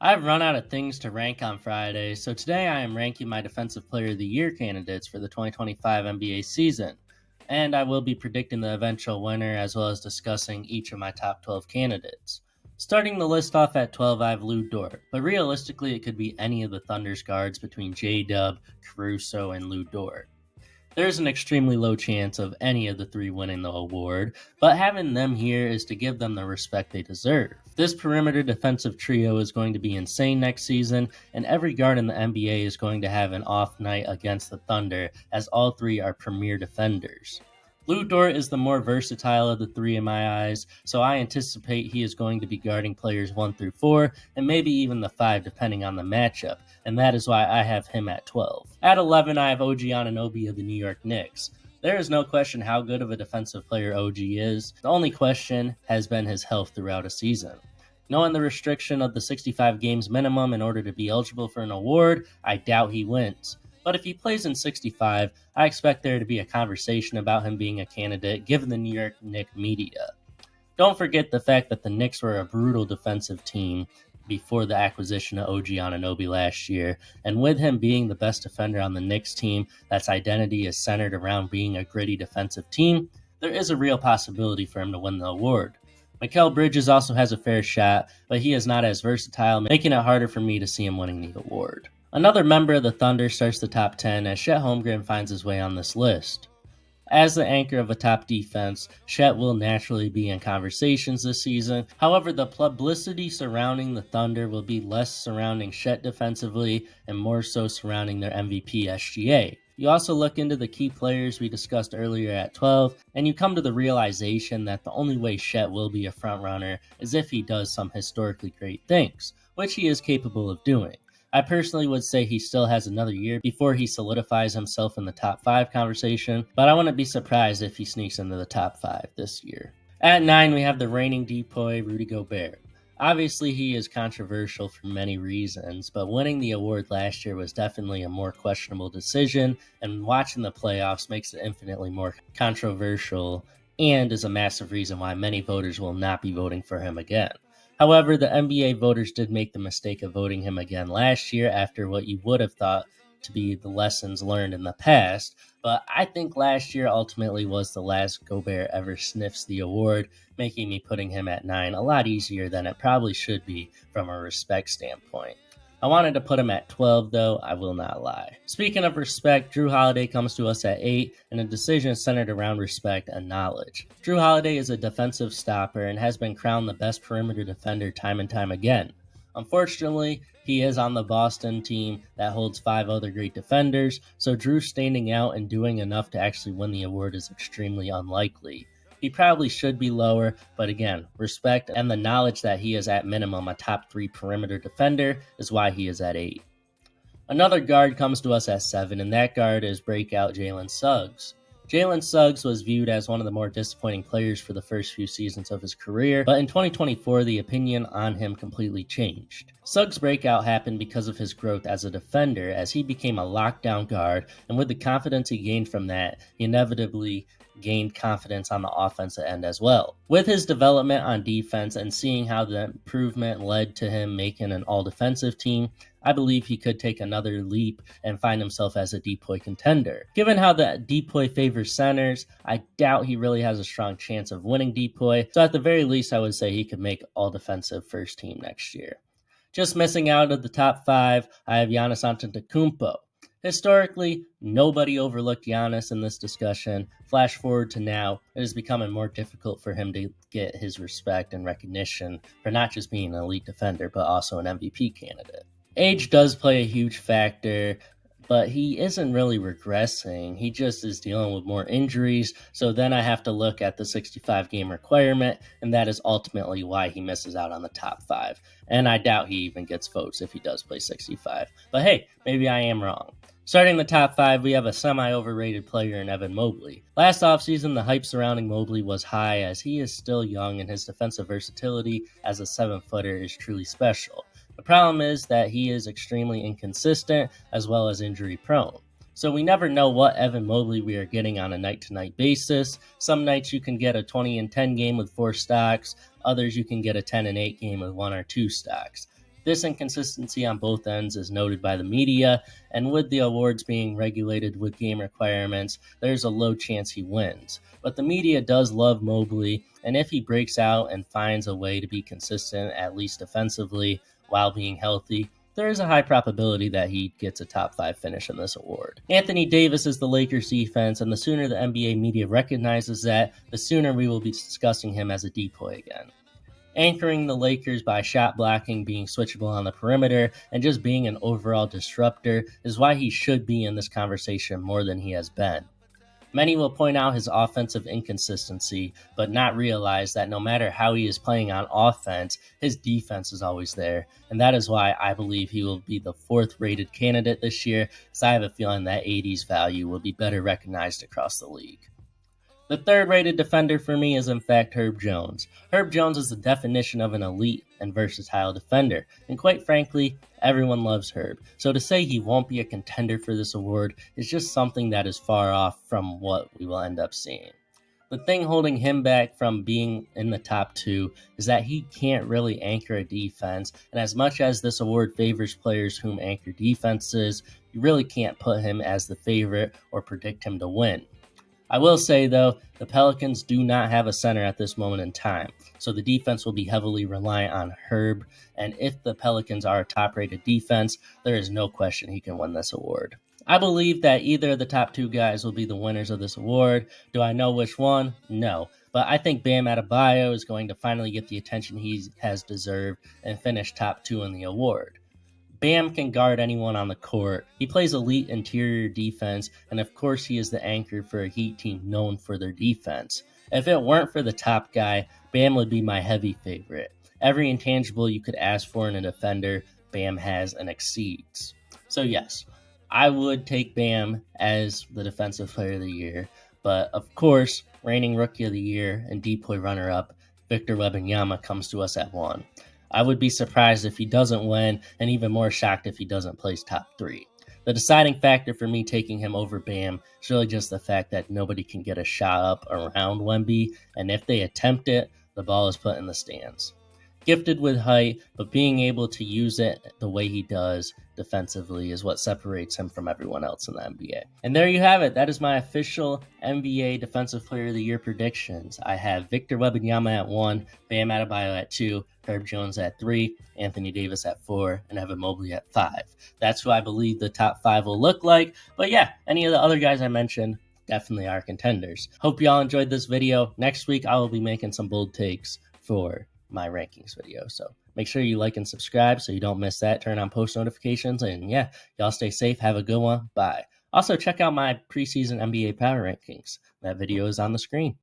I've run out of things to rank on Friday, so today I am ranking my Defensive Player of the Year candidates for the 2025 NBA season. And I will be predicting the eventual winner as well as discussing each of my top 12 candidates. Starting the list off at 12, I have Lou Dort, but realistically it could be any of the Thunder's guards between J-Dub, Caruso, and Lou Dort. There's an extremely low chance of any of the three winning the award, but having them here is to give them the respect they deserve. This perimeter defensive trio is going to be insane next season, and every guard in the NBA is going to have an off night against the Thunder, as all three are premier defenders. Lou Dort is the more versatile of the three in my eyes, so I anticipate he is going to be guarding players 1 through 4, and maybe even the 5 depending on the matchup, and that is why I have him at 12. At 11, I have OG Anunoby of the New York Knicks. There is no question how good of a defensive player OG is. The only question has been his health throughout a season. Knowing the restriction of the 65 games minimum in order to be eligible for an award, I doubt he wins. But if he plays in 65, I expect there to be a conversation about him being a candidate given the New York Knicks media. Don't forget the fact that the Knicks were a brutal defensive team before the acquisition of OG Anunoby last year, and with him being the best defender on the Knicks team that's identity is centered around being a gritty defensive team, there is a real possibility for him to win the award. Mikal Bridges also has a fair shot, but he is not as versatile, making it harder for me to see him winning the award. Another member of the Thunder starts the top 10 as Chet Holmgren finds his way on this list. As the anchor of a top defense, Chet will naturally be in conversations this season. However, the publicity surrounding the Thunder will be less surrounding Chet defensively and more so surrounding their MVP SGA. You also look into the key players we discussed earlier at 12, and you come to the realization that the only way Chet will be a frontrunner is if he does some historically great things, which he is capable of doing. I personally would say he still has another year before he solidifies himself in the top 5 conversation, but I wouldn't be surprised if he sneaks into the top 5 this year. At 9, we have the reigning DPOY, Rudy Gobert. Obviously, he is controversial for many reasons, but winning the award last year was definitely a more questionable decision, and watching the playoffs makes it infinitely more controversial and is a massive reason why many voters will not be voting for him again. However, the NBA voters did make the mistake of voting him again last year after what you would have thought to be the lessons learned in the past, but I think last year ultimately was the last Gobert ever sniffs the award, making me putting him at 9 a lot easier than it probably should be from a respect standpoint. I wanted to put him at 12, though, I will not lie. Speaking of respect, Drew Holiday comes to us at 8, and a decision centered around respect and knowledge. Drew Holiday is a defensive stopper and has been crowned the best perimeter defender time and time again. Unfortunately, he is on the Boston team that holds 5 other great defenders, so Drew standing out and doing enough to actually win the award is extremely unlikely. He probably should be lower, but again, respect and the knowledge that he is at minimum a top 3 perimeter defender is why he is at 8. Another guard comes to us at 7, and that guard is breakout Jalen Suggs. Jalen Suggs was viewed as one of the more disappointing players for the first few seasons of his career, but in 2024, the opinion on him completely changed. Suggs' breakout happened because of his growth as a defender, as he became a lockdown guard, and with the confidence he gained from that, he inevitably gained confidence on the offensive end as well. With his development on defense and seeing how the improvement led to him making an all-defensive team, I believe he could take another leap and find himself as a DPOY contender. Given how the DPOY favors centers, I doubt he really has a strong chance of winning DPOY, so at the very least I would say he could make all-defensive first team next year. Just missing out of the top 5, I have Giannis Antetokounmpo. Historically, nobody overlooked Giannis in this discussion. Flash forward to now, it is becoming more difficult for him to get his respect and recognition for not just being an elite defender, but also an MVP candidate. Age does play a huge factor, but he isn't really regressing. He just is dealing with more injuries, so then I have to look at the 65-game requirement, and that is ultimately why he misses out on the top 5. And I doubt he even gets votes if he does play 65. But hey, maybe I am wrong. Starting the top 5, we have a semi-overrated player in Evan Mobley. Last offseason, the hype surrounding Mobley was high as he is still young and his defensive versatility as a 7-footer is truly special. The problem is that he is extremely inconsistent as well as injury prone. So we never know what Evan Mobley we are getting on a night-to-night basis. Some nights you can get a 20-10 game with 4 stocks. Others you can get a 10-8 game with 1 or 2 stocks. This inconsistency on both ends is noted by the media, and with the awards being regulated with game requirements, there's a low chance he wins. But the media does love Mobley, and if he breaks out and finds a way to be consistent, at least defensively, while being healthy, there is a high probability that he gets a top 5 finish in this award. Anthony Davis is the Lakers defense, and the sooner the NBA media recognizes that, the sooner we will be discussing him as a DPOY again. Anchoring the Lakers by shot blocking, being switchable on the perimeter, and just being an overall disruptor is why he should be in this conversation more than he has been. Many will point out his offensive inconsistency, but not realize that no matter how he is playing on offense, his defense is always there. And that is why I believe he will be the 4th rated candidate this year, as I have a feeling that 80's value will be better recognized across the league. The 3rd rated defender for me is in fact Herb Jones. Herb Jones is the definition of an elite and versatile defender, and quite frankly, everyone loves Herb. So to say he won't be a contender for this award is just something that is far off from what we will end up seeing. The thing holding him back from being in the top 2 is that he can't really anchor a defense, and as much as this award favors players whom anchor defenses, you really can't put him as the favorite or predict him to win. I will say, though, the Pelicans do not have a center at this moment in time, so the defense will be heavily reliant on Herb, and if the Pelicans are a top-rated defense, there is no question he can win this award. I believe that either of the top 2 guys will be the winners of this award. Do I know which one? No, but I think Bam Adebayo is going to finally get the attention he has deserved and finish top 2 in the award. Bam can guard anyone on the court. He plays elite interior defense, and of course he is the anchor for a Heat team known for their defense. If it weren't for the top guy, Bam would be my heavy favorite. Every intangible you could ask for in a defender, Bam has and exceeds. So yes, I would take Bam as the Defensive Player of the Year, but of course, reigning Rookie of the Year and DPOY runner-up, Victor Wembanyama comes to us at 1. I would be surprised if he doesn't win, and even more shocked if he doesn't place top 3. The deciding factor for me taking him over Bam is really just the fact that nobody can get a shot up around Wemby, and if they attempt it, the ball is put in the stands. Gifted with height, but being able to use it the way he does defensively is what separates him from everyone else in the NBA. And there you have it. That is my official NBA Defensive Player of the Year predictions. I have Victor Wembanyama at 1, Bam Adebayo at 2, Herb Jones at 3, Anthony Davis at 4, and Evan Mobley at 5. That's who I believe the top 5 will look like. But yeah, any of the other guys I mentioned definitely are contenders. Hope y'all enjoyed this video. Next week, I will be making some bold takes for my rankings video. So make sure you like and subscribe so you don't miss that. Turn on post notifications. And yeah, y'all stay safe. Have a good one. Bye. Also, check out my preseason NBA power rankings. That video is on the screen.